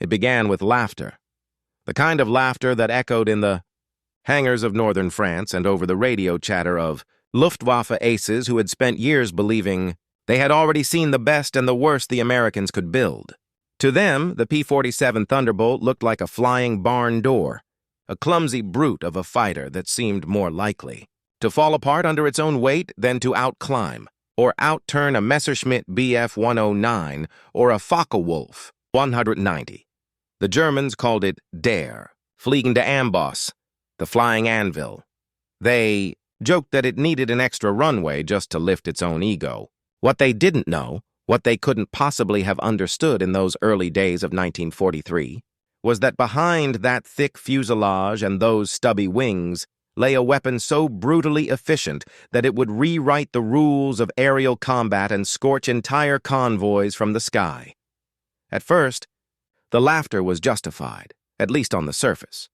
It began with laughter. The kind of laughter that echoed in the hangars of northern France and over the radio chatter of Luftwaffe aces who had spent years believing they had already seen the best and the worst the Americans could build. To them, the P-47 Thunderbolt looked like a flying barn door, a clumsy brute of a fighter that seemed more likely to fall apart under its own weight than to outclimb or outturn a Messerschmitt Bf 109 or a Focke-Wulf 190. The Germans called it Der, Fliegende Amboss, the flying anvil. They joked that it needed an extra runway just to lift its own ego. What they didn't know, what they couldn't possibly have understood in those early days of 1943, was that behind that thick fuselage and those stubby wings lay a weapon so brutally efficient that it would rewrite the rules of aerial combat and scorch entire convoys from the sky. At first, the laughter was justified, at least on the surface.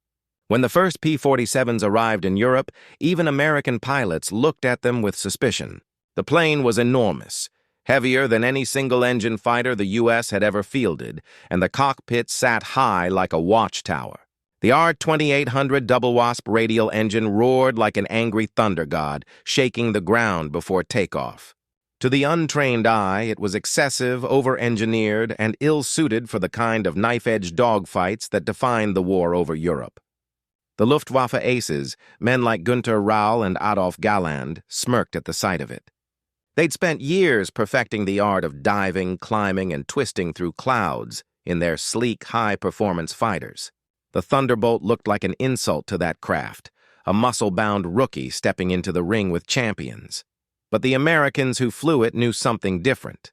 When the first P-47s arrived in Europe, even American pilots looked at them with suspicion. The plane was enormous, heavier than any single-engine fighter the U.S. had ever fielded, and the cockpit sat high like a watchtower. The R-2800 double-wasp radial engine roared like an angry thunder god, shaking the ground before takeoff. To the untrained eye, it was excessive, over-engineered, and ill-suited for the kind of knife-edge dogfights that defined the war over Europe. The Luftwaffe aces, men like Günter Rauhl and Adolf Galland, smirked at the sight of it. They'd spent years perfecting the art of diving, climbing, and twisting through clouds in their sleek, high-performance fighters. The Thunderbolt looked like an insult to that craft, a muscle-bound rookie stepping into the ring with champions. But the Americans who flew it knew something different.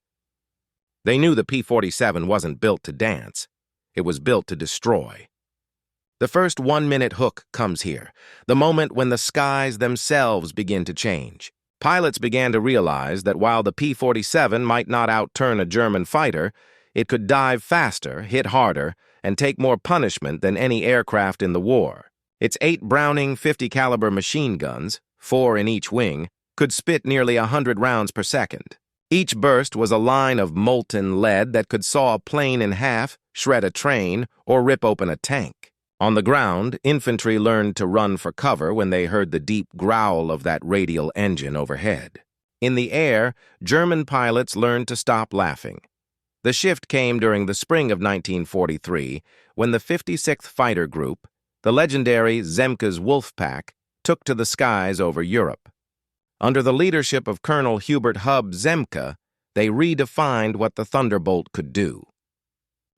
They knew the P-47 wasn't built to dance. It was built to destroy. The first one-minute hook comes here, the moment when the skies themselves begin to change. Pilots began to realize that while the P-47 might not outturn a German fighter, it could dive faster, hit harder, and take more punishment than any aircraft in the war. Its 8 Browning .50 caliber machine guns, 4 in each wing, could spit nearly 100 rounds per second. Each burst was a line of molten lead that could saw a plane in half, shred a train, or rip open a tank. On the ground, infantry learned to run for cover when they heard the deep growl of that radial engine overhead. In the air, German pilots learned to stop laughing. The shift came during the spring of 1943 when the 56th Fighter Group, the legendary Zemke's Wolfpack, took to the skies over Europe. Under the leadership of Colonel Hubert Hub Zemke, they redefined what the Thunderbolt could do.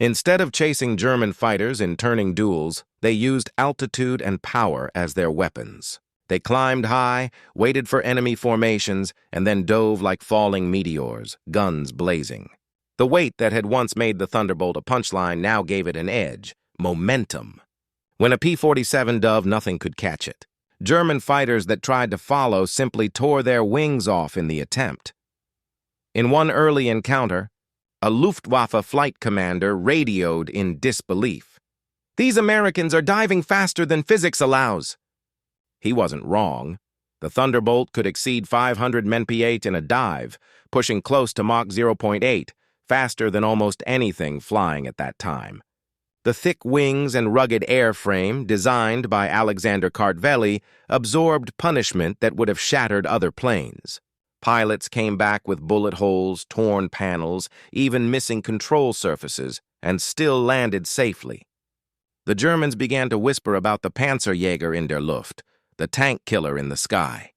Instead of chasing German fighters in turning duels, they used altitude and power as their weapons. They climbed high, waited for enemy formations, and then dove like falling meteors, guns blazing. The weight that had once made the Thunderbolt a punchline now gave it an edge, momentum. When a P-47 dove, nothing could catch it. German fighters that tried to follow simply tore their wings off in the attempt. In one early encounter, a Luftwaffe flight commander radioed in disbelief. "These Americans are diving faster than physics allows." He wasn't wrong. The Thunderbolt could exceed 500 mph in a dive, pushing close to Mach 0.8, faster than almost anything flying at that time. The thick wings and rugged airframe, designed by Alexander Kartveli, absorbed punishment that would have shattered other planes. Pilots came back with bullet holes, torn panels, even missing control surfaces, and still landed safely. The Germans began to whisper about the Panzerjäger in der Luft, the tank killer in the sky.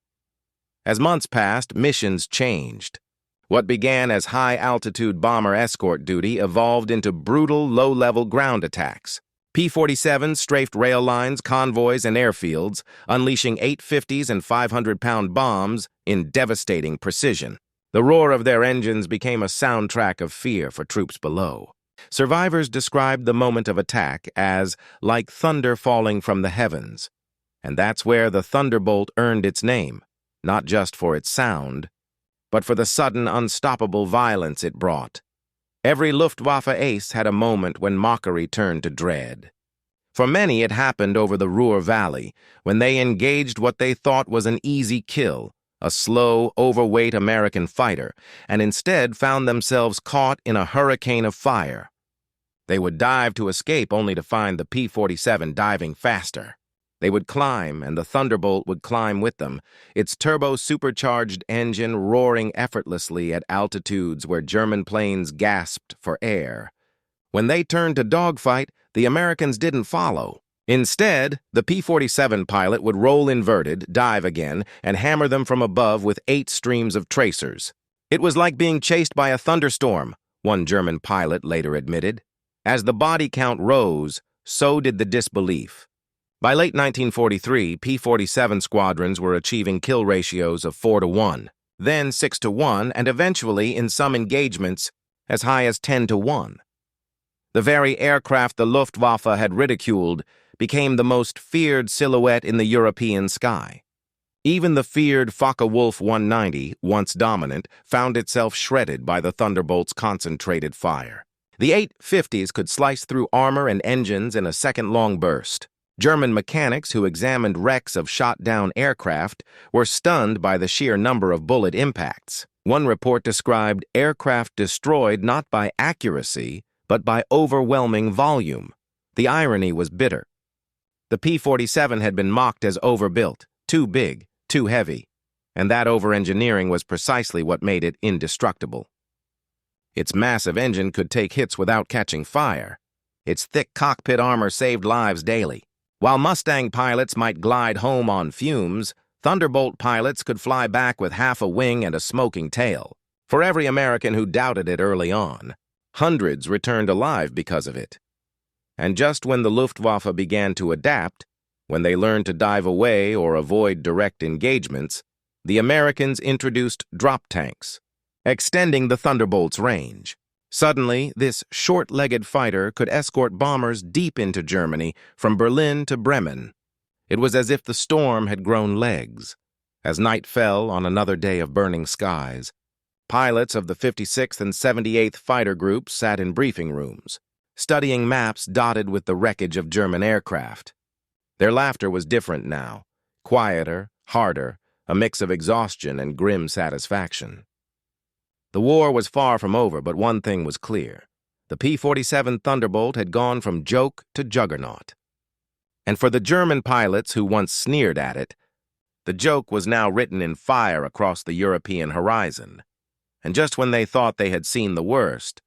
As months passed, missions changed. What began as high-altitude bomber escort duty evolved into brutal, low-level ground attacks. P-47s strafed rail lines, convoys, and airfields, unleashing 850s and 500-pound bombs in devastating precision. The roar of their engines became a soundtrack of fear for troops below. Survivors described the moment of attack as like thunder falling from the heavens. And that's where the Thunderbolt earned its name, not just for its sound, but for the sudden, unstoppable violence it brought. Every Luftwaffe ace had a moment when mockery turned to dread. For many, it happened over the Ruhr Valley, when they engaged what they thought was an easy kill, a slow, overweight American fighter, and instead found themselves caught in a hurricane of fire. They would dive to escape only to find the P-47 diving faster. They would climb, and the Thunderbolt would climb with them, its turbo-supercharged engine roaring effortlessly at altitudes where German planes gasped for air. When they turned to dogfight, the Americans didn't follow. Instead, the P-47 pilot would roll inverted, dive again, and hammer them from above with 8 streams of tracers. It was like being chased by a thunderstorm, one German pilot later admitted. As the body count rose, so did the disbelief. By late 1943, P-47 squadrons were achieving kill ratios of 4-1, then 6-1, and eventually, in some engagements, as high as 10-1. The very aircraft the Luftwaffe had ridiculed became the most feared silhouette in the European sky. Even the feared Focke-Wulf 190, once dominant, found itself shredded by the Thunderbolt's concentrated fire. The 850s could slice through armor and engines in a second-long burst. German mechanics who examined wrecks of shot-down aircraft were stunned by the sheer number of bullet impacts. One report described aircraft destroyed not by accuracy, but by overwhelming volume. The irony was bitter. The P-47 had been mocked as overbuilt, too big, too heavy, and that over-engineering was precisely what made it indestructible. Its massive engine could take hits without catching fire. Its thick cockpit armor saved lives daily. While Mustang pilots might glide home on fumes, Thunderbolt pilots could fly back with half a wing and a smoking tail. For every American who doubted it early on, hundreds returned alive because of it. And just when the Luftwaffe began to adapt, when they learned to dive away or avoid direct engagements, the Americans introduced drop tanks, extending the Thunderbolt's range. Suddenly, this short-legged fighter could escort bombers deep into Germany, from Berlin to Bremen. It was as if the storm had grown legs. As night fell on another day of burning skies, pilots of the 56th and 78th Fighter Groups sat in briefing rooms, studying maps dotted with the wreckage of German aircraft. Their laughter was different now, quieter, harder, a mix of exhaustion and grim satisfaction. The war was far from over, but one thing was clear. The P-47 Thunderbolt had gone from joke to juggernaut. And for the German pilots who once sneered at it, the joke was now written in fire across the European horizon. And just when they thought they had seen the worst,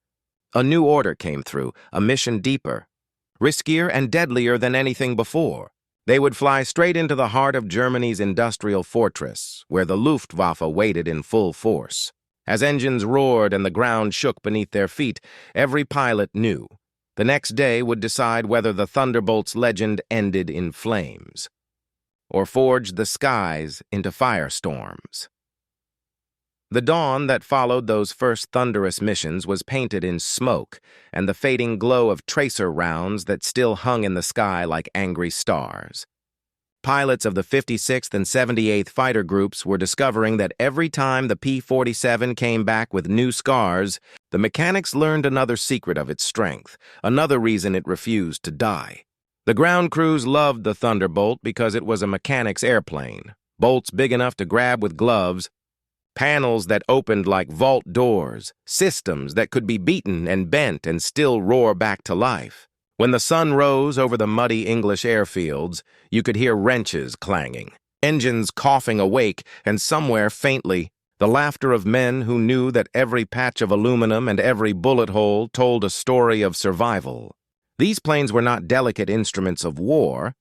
a new order came through, a mission deeper, riskier and deadlier than anything before. They would fly straight into the heart of Germany's industrial fortress, where the Luftwaffe waited in full force. As engines roared and the ground shook beneath their feet, every pilot knew the next day would decide whether the Thunderbolt's legend ended in flames or forged the skies into firestorms. The dawn that followed those first thunderous missions was painted in smoke and the fading glow of tracer rounds that still hung in the sky like angry stars. Pilots of the 56th and 78th Fighter Groups were discovering that every time the P-47 came back with new scars, the mechanics learned another secret of its strength, another reason it refused to die. The ground crews loved the Thunderbolt because it was a mechanic's airplane, bolts big enough to grab with gloves, panels that opened like vault doors, systems that could be beaten and bent and still roar back to life. When the sun rose over the muddy English airfields, you could hear wrenches clanging, engines coughing awake, and somewhere faintly, the laughter of men who knew that every patch of aluminum and every bullet hole told a story of survival. These planes were not delicate instruments of war.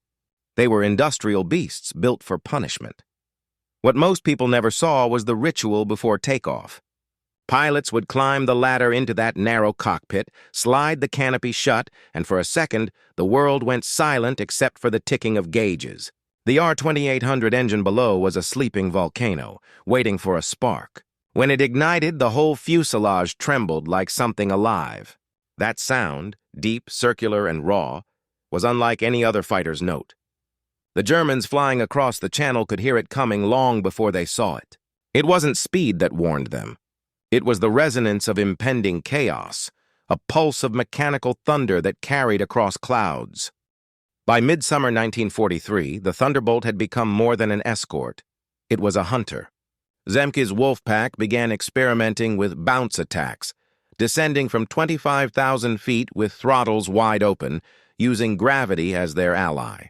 They were industrial beasts built for punishment. What most people never saw was the ritual before takeoff. Pilots would climb the ladder into that narrow cockpit, slide the canopy shut, and for a second, the world went silent except for the ticking of gauges. The R-2800 engine below was a sleeping volcano, waiting for a spark. When it ignited, the whole fuselage trembled like something alive. That sound, deep, circular, and raw, was unlike any other fighter's note. The Germans flying across the channel could hear it coming long before they saw it. It wasn't speed that warned them. It was the resonance of impending chaos, a pulse of mechanical thunder that carried across clouds. By midsummer 1943, the Thunderbolt had become more than an escort. It was a hunter. Zemke's wolf pack began experimenting with bounce attacks, descending from 25,000 feet with throttles wide open, using gravity as their ally.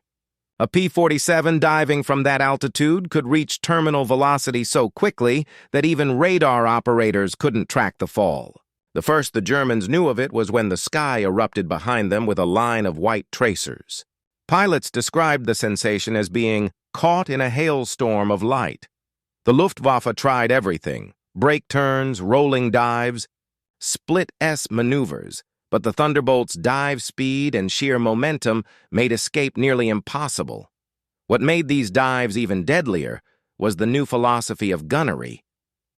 A P-47 diving from that altitude could reach terminal velocity so quickly that even radar operators couldn't track the fall. The first the Germans knew of it was when the sky erupted behind them with a line of white tracers. Pilots described the sensation as being caught in a hailstorm of light. The Luftwaffe tried everything: brake turns, rolling dives, split-S maneuvers, but the Thunderbolt's dive speed and sheer momentum made escape nearly impossible. What made these dives even deadlier was the new philosophy of gunnery.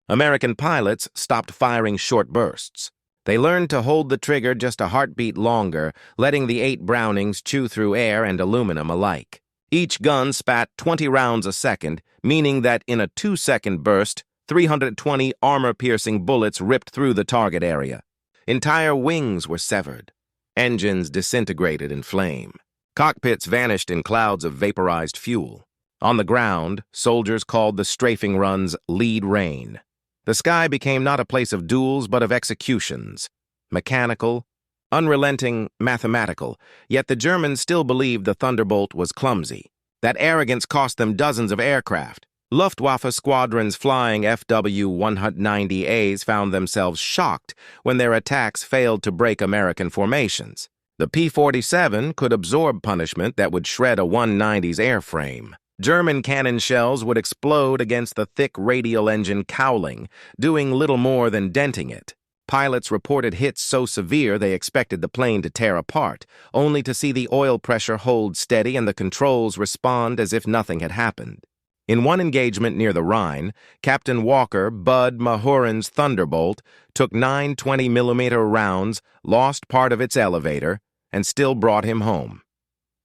American pilots stopped firing short bursts. They learned to hold the trigger just a heartbeat longer, letting the 8 Brownings chew through air and aluminum alike. Each gun spat 20 rounds a second, meaning that in a 2-second burst, 320 armor-piercing bullets ripped through the target area. Entire wings were severed. Engines disintegrated in flame. Cockpits vanished in clouds of vaporized fuel. On the ground, soldiers called the strafing runs lead rain. The sky became not a place of duels but of executions. Mechanical, unrelenting, mathematical, yet the Germans still believed the Thunderbolt was clumsy. That arrogance cost them dozens of aircraft. Luftwaffe squadrons flying FW-190As found themselves shocked when their attacks failed to break American formations. The P-47 could absorb punishment that would shred a 190's airframe. German cannon shells would explode against the thick radial engine cowling, doing little more than denting it. Pilots reported hits so severe they expected the plane to tear apart, only to see the oil pressure hold steady and the controls respond as if nothing had happened. In one engagement near the Rhine, Captain Walker Bud Mahurin's Thunderbolt took 9 20mm rounds, lost part of its elevator, and still brought him home.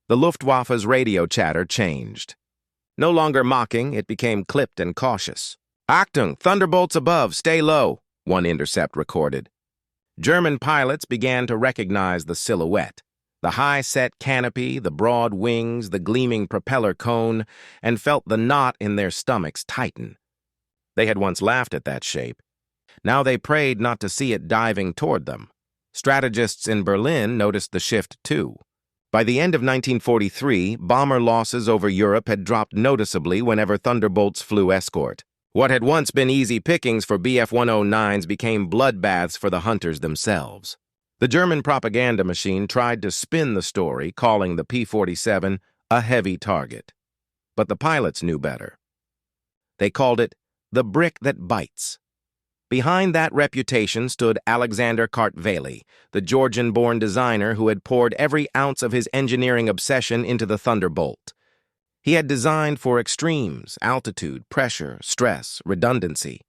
The Luftwaffe's radio chatter changed. No longer mocking, it became clipped and cautious. "Achtung, Thunderbolts above, stay low," one intercept recorded. German pilots began to recognize the silhouette. The high-set canopy, the broad wings, the gleaming propeller cone, and felt the knot in their stomachs tighten. They had once laughed at that shape. Now they prayed not to see it diving toward them. Strategists in Berlin noticed the shift too. By the end of 1943, bomber losses over Europe had dropped noticeably whenever Thunderbolts flew escort. What had once been easy pickings for Bf-109s became bloodbaths for the hunters themselves. The German propaganda machine tried to spin the story, calling the P-47 a heavy target. But the pilots knew better. They called it the brick that bites. Behind that reputation stood Alexander Kartveli, the Georgian-born designer who had poured every ounce of his engineering obsession into the Thunderbolt. He had designed for extremes: altitude, pressure, stress, redundancy.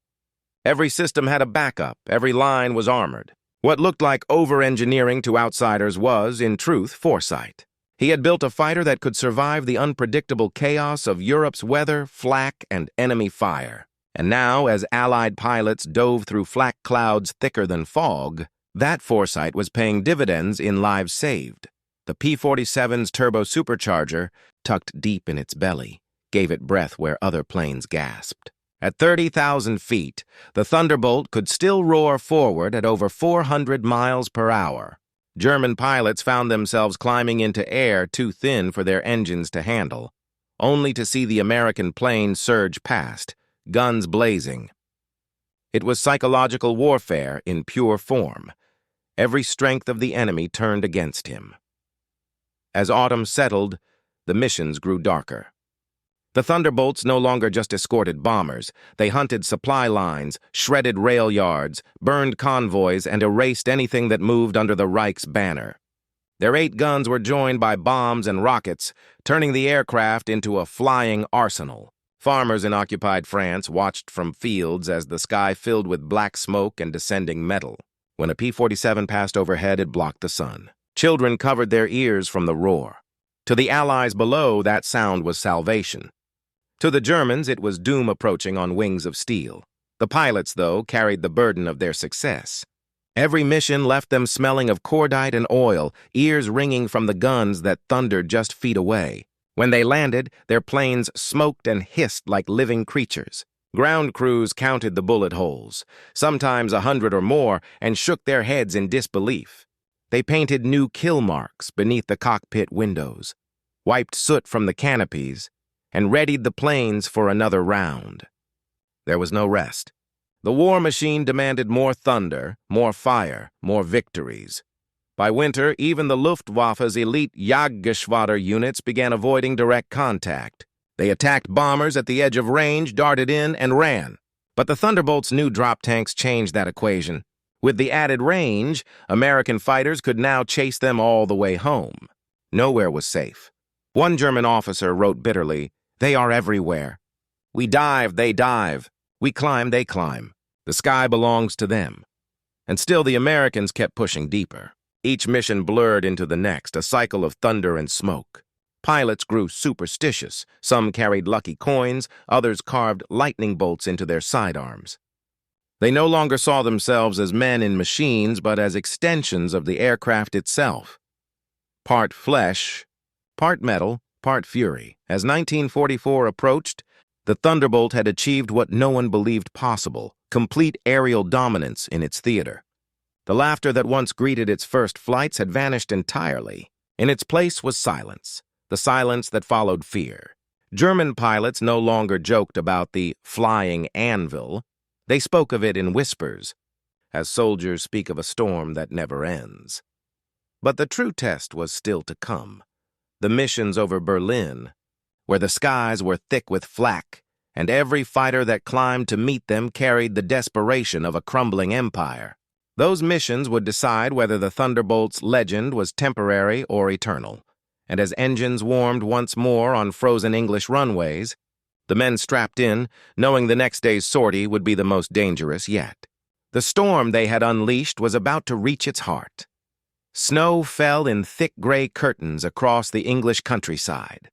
Every system had a backup, every line was armored. What looked like over-engineering to outsiders was, in truth, foresight. He had built a fighter that could survive the unpredictable chaos of Europe's weather, flak, and enemy fire. And now, as Allied pilots dove through flak clouds thicker than fog, that foresight was paying dividends in lives saved. The P-47's turbo supercharger, tucked deep in its belly, gave it breath where other planes gasped. At 30,000 feet, the Thunderbolt could still roar forward at over 400 miles per hour. German pilots found themselves climbing into air too thin for their engines to handle, only to see the American plane surge past, guns blazing. It was psychological warfare in pure form. Every strength of the enemy turned against him. As autumn settled, the missions grew darker. The Thunderbolts no longer just escorted bombers. They hunted supply lines, shredded rail yards, burned convoys, and erased anything that moved under the Reich's banner. Their 8 guns were joined by bombs and rockets, turning the aircraft into a flying arsenal. Farmers in occupied France watched from fields as the sky filled with black smoke and descending metal. When a P-47 passed overhead, it blocked the sun. Children covered their ears from the roar. To the Allies below, that sound was salvation. To the Germans, it was doom approaching on wings of steel. The pilots, though, carried the burden of their success. Every mission left them smelling of cordite and oil, ears ringing from the guns that thundered just feet away. When they landed, their planes smoked and hissed like living creatures. Ground crews counted the bullet holes, sometimes 100 or more, and shook their heads in disbelief. They painted new kill marks beneath the cockpit windows, wiped soot from the canopies, and readied the planes for another round. There was no rest. The war machine demanded more thunder, more fire, more victories. By winter, even the Luftwaffe's elite Jagdgeschwader units began avoiding direct contact. They attacked bombers at the edge of range, darted in, and ran. But the Thunderbolt's new drop tanks changed that equation. With the added range, American fighters could now chase them all the way home. Nowhere was safe. One German officer wrote bitterly, "They are everywhere. We dive, they dive. We climb, they climb. The sky belongs to them." And still the Americans kept pushing deeper. Each mission blurred into the next, a cycle of thunder and smoke. Pilots grew superstitious. Some carried lucky coins, others carved lightning bolts into their sidearms. They no longer saw themselves as men in machines, but as extensions of the aircraft itself. Part flesh, part metal, part fury. As 1944 approached, the Thunderbolt had achieved what no one believed possible, complete aerial dominance in its theater. The laughter that once greeted its first flights had vanished entirely. In its place was silence, the silence that followed fear. German pilots no longer joked about the flying anvil. They spoke of it in whispers, as soldiers speak of a storm that never ends. But the true test was still to come. The missions over Berlin, where the skies were thick with flak, and every fighter that climbed to meet them carried the desperation of a crumbling empire. Those missions would decide whether the Thunderbolt's legend was temporary or eternal. And as engines warmed once more on frozen English runways, the men strapped in, knowing the next day's sortie would be the most dangerous yet. The storm they had unleashed was about to reach its heart. Snow fell in thick gray curtains across the English countryside,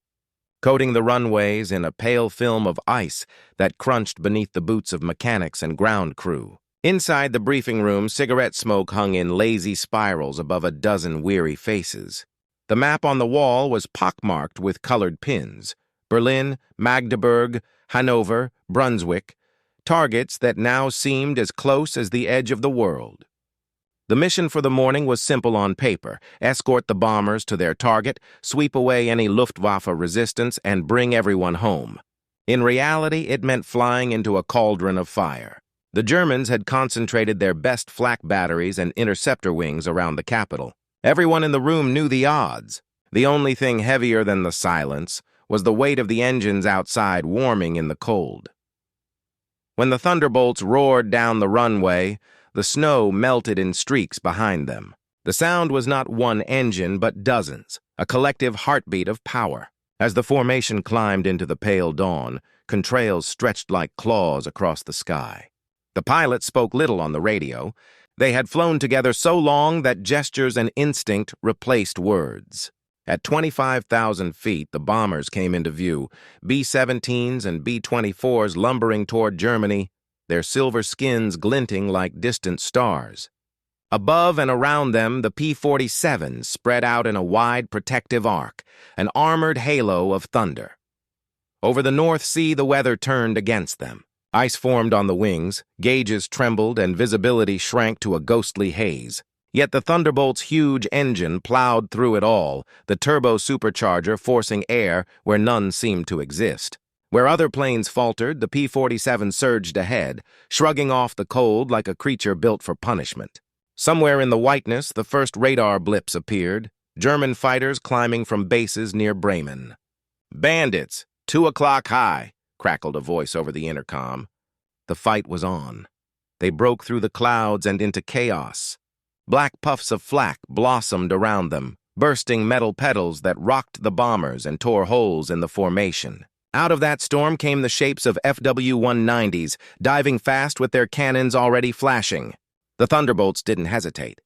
coating the runways in a pale film of ice that crunched beneath the boots of mechanics and ground crew. Inside the briefing room, cigarette smoke hung in lazy spirals above a dozen weary faces. The map on the wall was pockmarked with colored pins: Berlin, Magdeburg, Hanover, Brunswick, targets that now seemed as close as the edge of the world. The mission for the morning was simple on paper: escort the bombers to their target, sweep away any Luftwaffe resistance, and bring everyone home. In reality, it meant flying into a cauldron of fire. The Germans had concentrated their best flak batteries and interceptor wings around the capital. Everyone in the room knew the odds. The only thing heavier than the silence was the weight of the engines outside warming in the cold. When the Thunderbolts roared down the runway, the snow melted in streaks behind them. The sound was not one engine, but dozens, a collective heartbeat of power. As the formation climbed into the pale dawn, contrails stretched like claws across the sky. The pilots spoke little on the radio. They had flown together so long that gestures and instinct replaced words. At 25,000 feet, the bombers came into view, B-17s and B-24s lumbering toward Germany, their silver skins glinting like distant stars. Above and around them, the P-47s spread out in a wide protective arc, an armored halo of thunder. Over the North Sea, the weather turned against them. Ice formed on the wings, gauges trembled, and visibility shrank to a ghostly haze. Yet the Thunderbolt's huge engine plowed through it all, the turbo-supercharger forcing air where none seemed to exist. Where other planes faltered, the P-47 surged ahead, shrugging off the cold like a creature built for punishment. Somewhere in the whiteness, the first radar blips appeared, German fighters climbing from bases near Bremen. "Bandits, 2 o'clock high," crackled a voice over the intercom. The fight was on. They broke through the clouds and into chaos. Black puffs of flak blossomed around them, bursting metal petals that rocked the bombers and tore holes in the formation. Out of that storm came the shapes of FW-190s, diving fast with their cannons already flashing. The Thunderbolts didn't hesitate.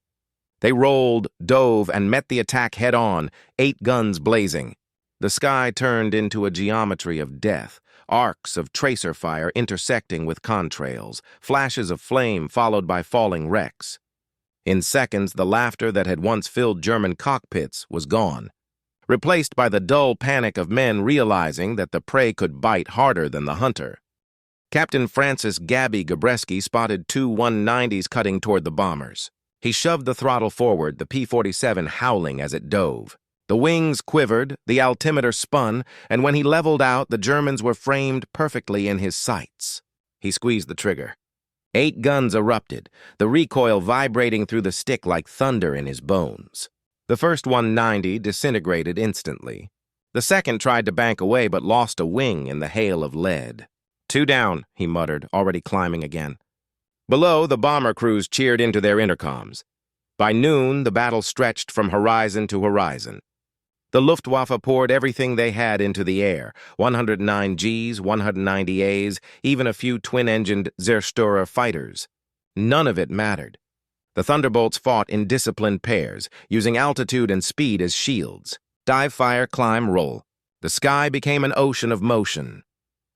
They rolled, dove, and met the attack head-on, 8 guns blazing. The sky turned into a geometry of death, arcs of tracer fire intersecting with contrails, flashes of flame followed by falling wrecks. In seconds, the laughter that had once filled German cockpits was gone, replaced by the dull panic of men realizing that the prey could bite harder than the hunter. Captain Francis Gabby Gabreski spotted two 190s cutting toward the bombers. He shoved the throttle forward, the P-47 howling as it dove. The wings quivered, the altimeter spun, and when he leveled out, the Germans were framed perfectly in his sights. He squeezed the trigger. 8 guns erupted, the recoil vibrating through the stick like thunder in his bones. The first 190 disintegrated instantly. The second tried to bank away but lost a wing in the hail of lead. 2 down, he muttered, already climbing again. Below, the bomber crews cheered into their intercoms. By noon, the battle stretched from horizon to horizon. The Luftwaffe poured everything they had into the air, 109 Gs, 190 As, even a few twin-engined Zerstörer fighters. None of it mattered. The Thunderbolts fought in disciplined pairs, using altitude and speed as shields. Dive, fire, climb, roll. The sky became an ocean of motion,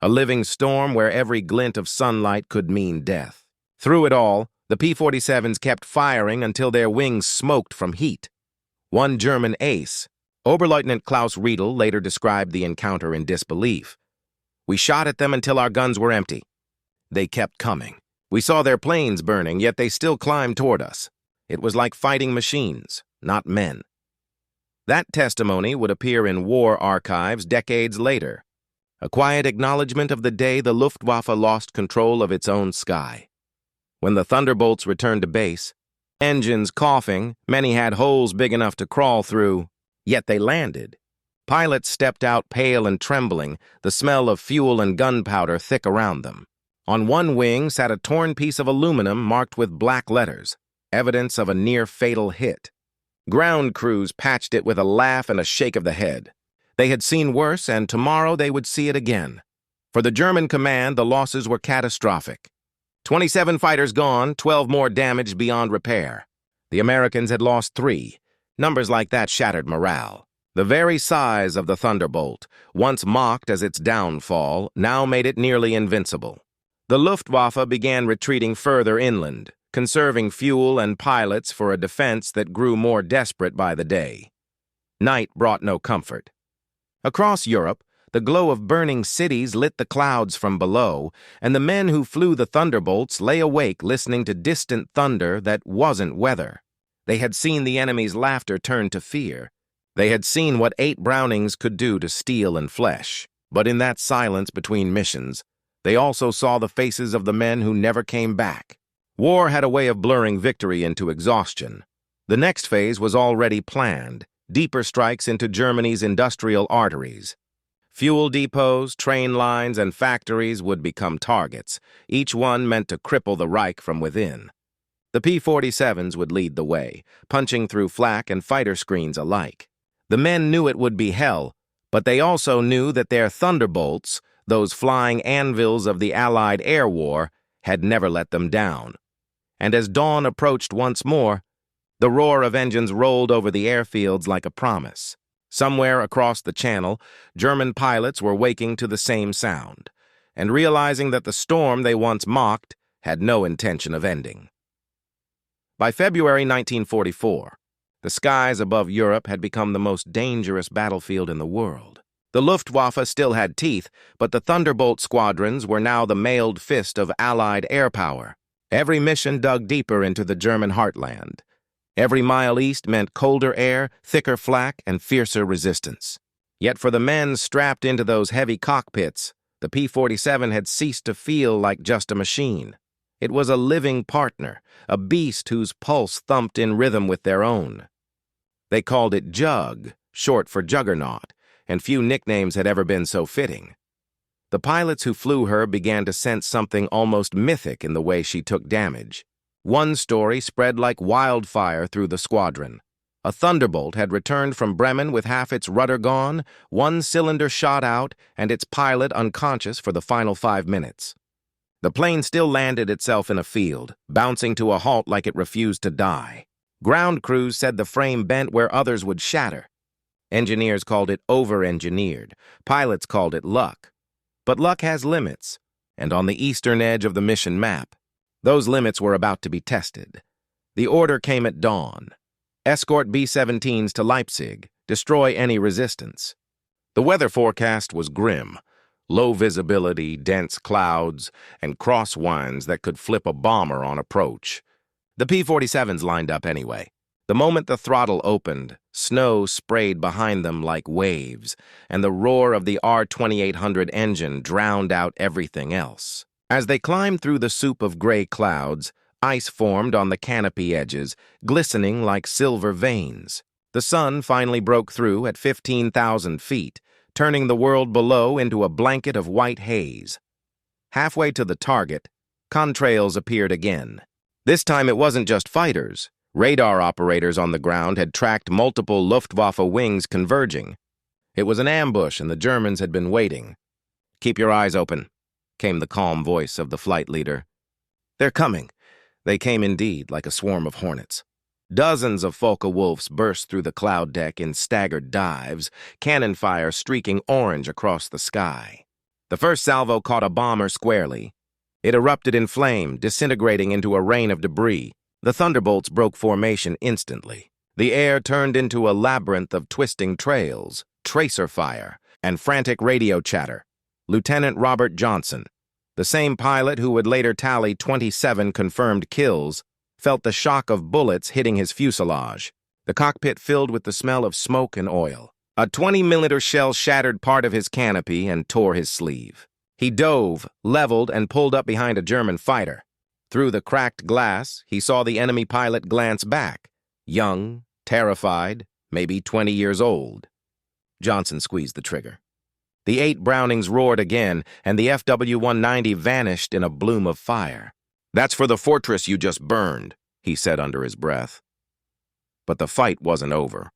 a living storm where every glint of sunlight could mean death. Through it all, the P-47s kept firing until their wings smoked from heat. One German ace, Oberleutnant Klaus Riedel, later described the encounter in disbelief. "We shot at them until our guns were empty. They kept coming. We saw their planes burning, yet they still climbed toward us. It was like fighting machines, not men." That testimony would appear in war archives decades later, a quiet acknowledgement of the day the Luftwaffe lost control of its own sky. When the Thunderbolts returned to base, engines coughing, many had holes big enough to crawl through, yet they landed. Pilots stepped out pale and trembling, the smell of fuel and gunpowder thick around them. On one wing sat a torn piece of aluminum marked with black letters, evidence of a near-fatal hit. Ground crews patched it with a laugh and a shake of the head. They had seen worse, and tomorrow they would see it again. For the German command, the losses were catastrophic. 27 fighters gone, 12 more damaged beyond repair. The Americans had lost 3. Numbers like that shattered morale. The very size of the Thunderbolt, once mocked as its downfall, now made it nearly invincible. The Luftwaffe began retreating further inland, conserving fuel and pilots for a defense that grew more desperate by the day. Night brought no comfort. Across Europe, the glow of burning cities lit the clouds from below, and the men who flew the Thunderbolts lay awake listening to distant thunder that wasn't weather. They had seen the enemy's laughter turn to fear. They had seen what 8 Brownings could do to steel and flesh. But in that silence between missions, they also saw the faces of the men who never came back. War had a way of blurring victory into exhaustion. The next phase was already planned, deeper strikes into Germany's industrial arteries. Fuel depots, train lines, and factories would become targets, each one meant to cripple the Reich from within. The P-47s would lead the way, punching through flak and fighter screens alike. The men knew it would be hell, but they also knew that their Thunderbolts, those flying anvils of the Allied air war, had never let them down. And as dawn approached once more, the roar of engines rolled over the airfields like a promise. Somewhere across the channel, German pilots were waking to the same sound, and realizing that the storm they once mocked had no intention of ending. By February 1944, the skies above Europe had become the most dangerous battlefield in the world. The Luftwaffe still had teeth, but the Thunderbolt squadrons were now the mailed fist of Allied air power. Every mission dug deeper into the German heartland. Every mile east meant colder air, thicker flak, and fiercer resistance. Yet for the men strapped into those heavy cockpits, the P-47 had ceased to feel like just a machine. It was a living partner, a beast whose pulse thumped in rhythm with their own. They called it Jug, short for Juggernaut, and few nicknames had ever been so fitting. The pilots who flew her began to sense something almost mythic in the way she took damage. One story spread like wildfire through the squadron. A Thunderbolt had returned from Bremen with half its rudder gone, one cylinder shot out, and its pilot unconscious for the final 5 minutes. The plane still landed itself in a field, bouncing to a halt like it refused to die. Ground crews said the frame bent where others would shatter. Engineers called it over-engineered. Pilots called it luck. But luck has limits, and on the eastern edge of the mission map, those limits were about to be tested. The order came at dawn. Escort B-17s to Leipzig, destroy any resistance. The weather forecast was grim. Low visibility, dense clouds, and crosswinds that could flip a bomber on approach. The P-47s lined up anyway. The moment the throttle opened, snow sprayed behind them like waves, and the roar of the R-2800 engine drowned out everything else. As they climbed through the soup of gray clouds, ice formed on the canopy edges, glistening like silver veins. The sun finally broke through at 15,000 feet, turning the world below into a blanket of white haze. Halfway to the target, contrails appeared again. This time it wasn't just fighters. Radar operators on the ground had tracked multiple Luftwaffe wings converging. It was an ambush, and the Germans had been waiting. "Keep your eyes open," came the calm voice of the flight leader. "They're coming." They came indeed, like a swarm of hornets. Dozens of Focke-Wulfs burst through the cloud deck in staggered dives, cannon fire streaking orange across the sky. The first salvo caught a bomber squarely. It erupted in flame, disintegrating into a rain of debris. The Thunderbolts broke formation instantly. The air turned into a labyrinth of twisting trails, tracer fire, and frantic radio chatter. Lieutenant Robert Johnson, the same pilot who would later tally 27 confirmed kills, felt the shock of bullets hitting his fuselage, the cockpit filled with the smell of smoke and oil. A 20-millimeter shell shattered part of his canopy and tore his sleeve. He dove, leveled, and pulled up behind a German fighter. Through the cracked glass, he saw the enemy pilot glance back, young, terrified, maybe 20 years old. Johnson squeezed the trigger. The 8 Brownings roared again, and the FW-190 vanished in a bloom of fire. "That's for the fortress you just burned," he said under his breath. But the fight wasn't over.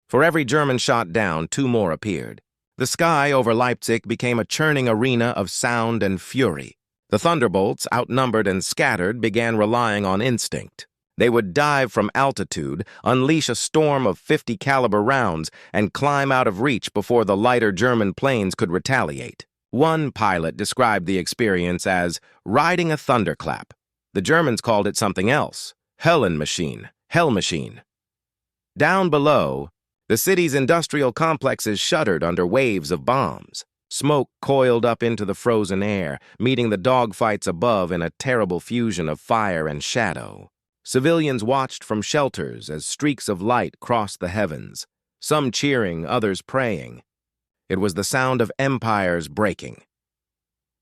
For every German shot down, 2 more appeared. The sky over Leipzig became a churning arena of sound and fury. The Thunderbolts, outnumbered and scattered, began relying on instinct. They would dive from altitude, unleash a storm of 50 caliber rounds, and climb out of reach before the lighter German planes could retaliate. One pilot described the experience as riding a thunderclap. The Germans called it something else, Höllenmaschine, hell machine. Down below, the city's industrial complexes shuddered under waves of bombs. Smoke coiled up into the frozen air, meeting the dogfights above in a terrible fusion of fire and shadow. Civilians watched from shelters as streaks of light crossed the heavens, some cheering, others praying. It was the sound of empires breaking.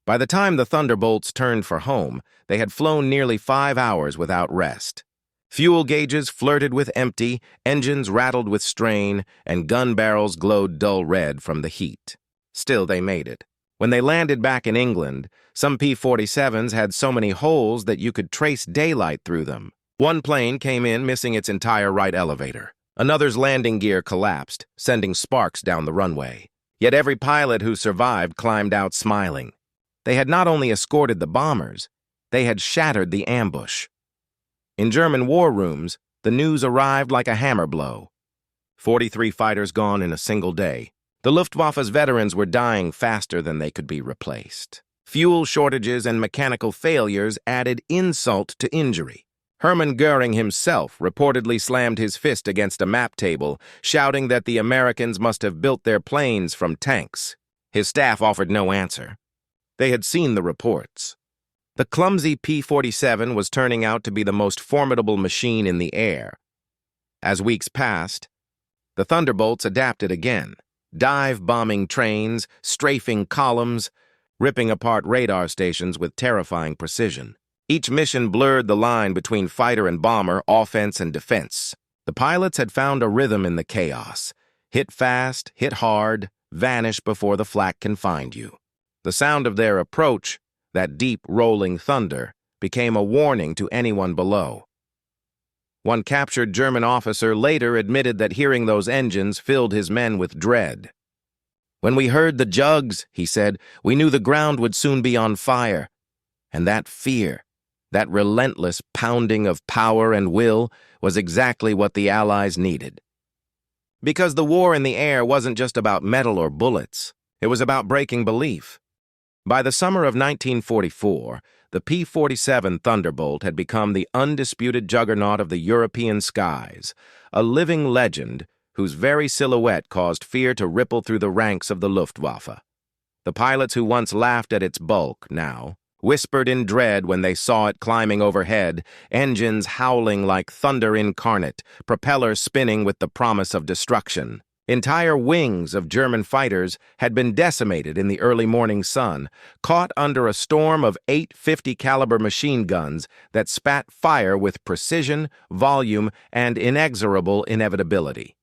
By the time the Thunderbolts turned for home, they had flown nearly 5 hours without rest. Fuel gauges flirted with empty, engines rattled with strain, and gun barrels glowed dull red from the heat. Still, they made it. When they landed back in England, some P-47s had so many holes that you could trace daylight through them. One plane came in missing its entire right elevator. Another's landing gear collapsed, sending sparks down the runway. Yet every pilot who survived climbed out smiling. They had not only escorted the bombers, they had shattered the ambush. In German war rooms, the news arrived like a hammer blow. 43 fighters gone in a single day. The Luftwaffe's veterans were dying faster than they could be replaced. Fuel shortages and mechanical failures added insult to injury. Hermann Goering himself reportedly slammed his fist against a map table, shouting that the Americans must have built their planes from tanks. His staff offered no answer. They had seen the reports. The clumsy P-47 was turning out to be the most formidable machine in the air. As weeks passed, the Thunderbolts adapted again. Dive-bombing trains, strafing columns, ripping apart radar stations with terrifying precision. Each mission blurred the line between fighter and bomber, offense and defense. The pilots had found a rhythm in the chaos. Hit fast, hit hard, vanish before the flak can find you. The sound of their approach, that deep rolling thunder, became a warning to anyone below. One captured German officer later admitted that hearing those engines filled his men with dread. "When we heard the jugs," he said, "we knew the ground would soon be on fire. And that fear, that relentless pounding of power and will, was exactly what the Allies needed." Because the war in the air wasn't just about metal or bullets. It was about breaking belief. By the summer of 1944, the P-47 Thunderbolt had become the undisputed juggernaut of the European skies, a living legend whose very silhouette caused fear to ripple through the ranks of the Luftwaffe. The pilots who once laughed at its bulk now whispered in dread when they saw it climbing overhead, engines howling like thunder incarnate, propellers spinning with the promise of destruction. Entire wings of German fighters had been decimated in the early morning sun, caught under a storm of 850 caliber machine guns that spat fire with precision, volume, and inexorable inevitability.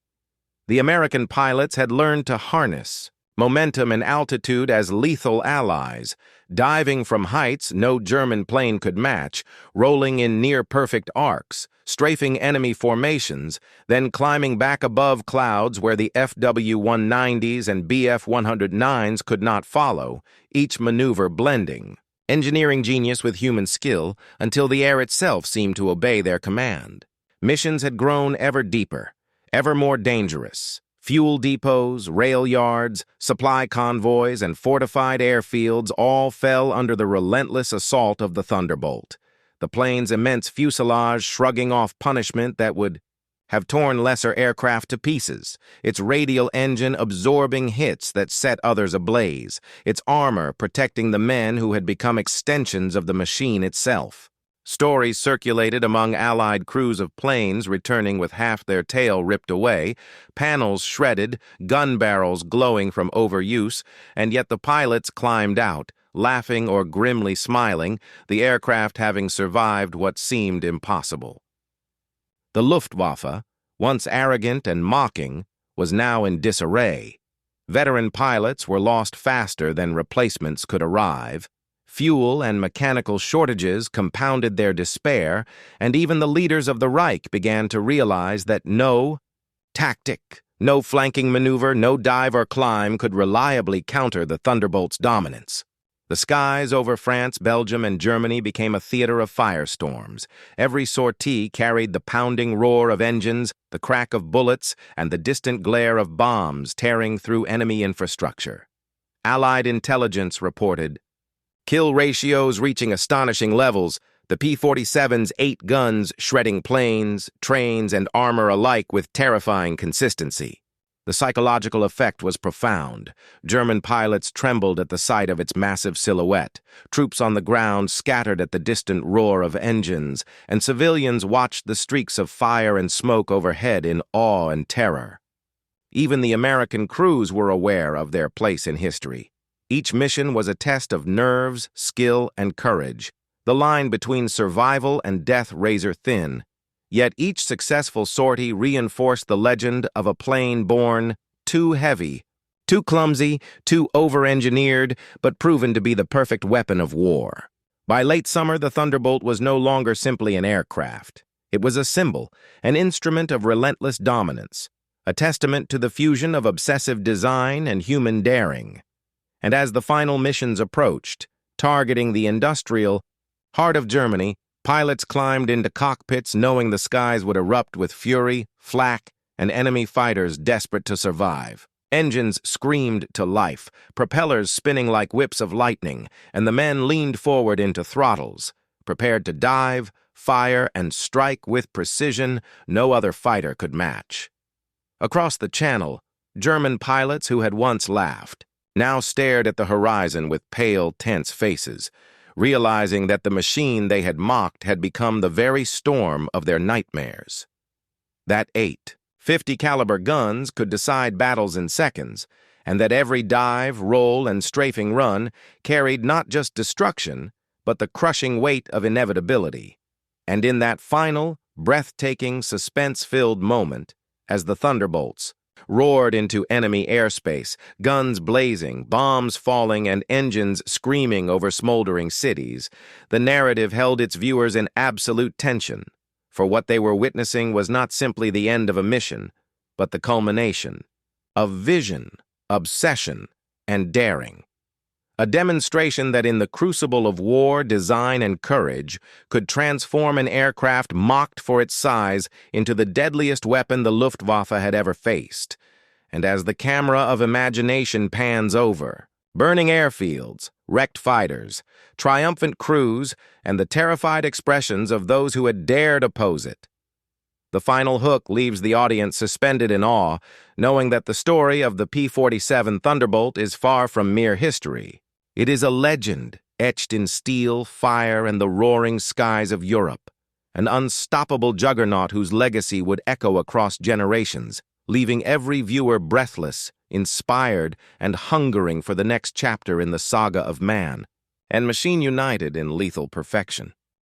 The American pilots had learned to harness momentum and altitude as lethal allies, diving from heights no German plane could match, rolling in near-perfect arcs, strafing enemy formations, then climbing back above clouds where the FW-190s and BF-109s could not follow, each maneuver blending. Engineering genius with human skill until the air itself seemed to obey their command. Missions had grown ever deeper, ever more dangerous. Fuel depots, rail yards, supply convoys, and fortified airfields all fell under the relentless assault of the Thunderbolt, the plane's immense fuselage shrugging off punishment that would have torn lesser aircraft to pieces, its radial engine absorbing hits that set others ablaze, its armor protecting the men who had become extensions of the machine itself. Stories circulated among Allied crews of planes returning with half their tail ripped away, panels shredded, gun barrels glowing from overuse, and yet the pilots climbed out, laughing or grimly smiling, the aircraft having survived what seemed impossible. The Luftwaffe, once arrogant and mocking, was now in disarray. Veteran pilots were lost faster than replacements could arrive. Fuel and mechanical shortages compounded their despair, and even the leaders of the Reich began to realize that no tactic, no flanking maneuver, no dive or climb could reliably counter the Thunderbolt's dominance. The skies over France, Belgium, and Germany became a theater of firestorms. Every sortie carried the pounding roar of engines, the crack of bullets, and the distant glare of bombs tearing through enemy infrastructure. Allied intelligence reported kill ratios reaching astonishing levels, the P-47's 8 guns shredding planes, trains, and armor alike with terrifying consistency. The psychological effect was profound. German pilots trembled at the sight of its massive silhouette. Troops on the ground scattered at the distant roar of engines, and civilians watched the streaks of fire and smoke overhead in awe and terror. Even the American crews were aware of their place in history. Each mission was a test of nerves, skill, and courage, the line between survival and death razor-thin. Yet each successful sortie reinforced the legend of a plane born too heavy, too clumsy, too over-engineered, but proven to be the perfect weapon of war. By late summer, the Thunderbolt was no longer simply an aircraft. It was a symbol, an instrument of relentless dominance, a testament to the fusion of obsessive design and human daring. And as the final missions approached, targeting the industrial heart of Germany, pilots climbed into cockpits knowing the skies would erupt with fury, flak, and enemy fighters desperate to survive. Engines screamed to life, propellers spinning like whips of lightning, and the men leaned forward into throttles, prepared to dive, fire, and strike with precision no other fighter could match. Across the channel, German pilots who had once laughed now stared at the horizon with pale, tense faces, realizing that the machine they had mocked had become the very storm of their nightmares. That 850 caliber guns could decide battles in seconds, and that every dive, roll, and strafing run carried not just destruction, but the crushing weight of inevitability. And in that final, breathtaking, suspense-filled moment, as the Thunderbolts roared into enemy airspace, guns blazing, bombs falling, and engines screaming over smoldering cities, the narrative held its viewers in absolute tension, for what they were witnessing was not simply the end of a mission, but the culmination of vision, obsession, and daring. A demonstration that in the crucible of war, design, and courage could transform an aircraft mocked for its size into the deadliest weapon the Luftwaffe had ever faced. And as the camera of imagination pans over, burning airfields, wrecked fighters, triumphant crews, and the terrified expressions of those who had dared oppose it, The final hook leaves the audience suspended in awe, knowing that the story of the P-47 Thunderbolt is far from mere history. It is a legend, etched in steel, fire, and the roaring skies of Europe, an unstoppable juggernaut whose legacy would echo across generations, leaving every viewer breathless, inspired, and hungering for the next chapter in the saga of man and machine united in lethal perfection.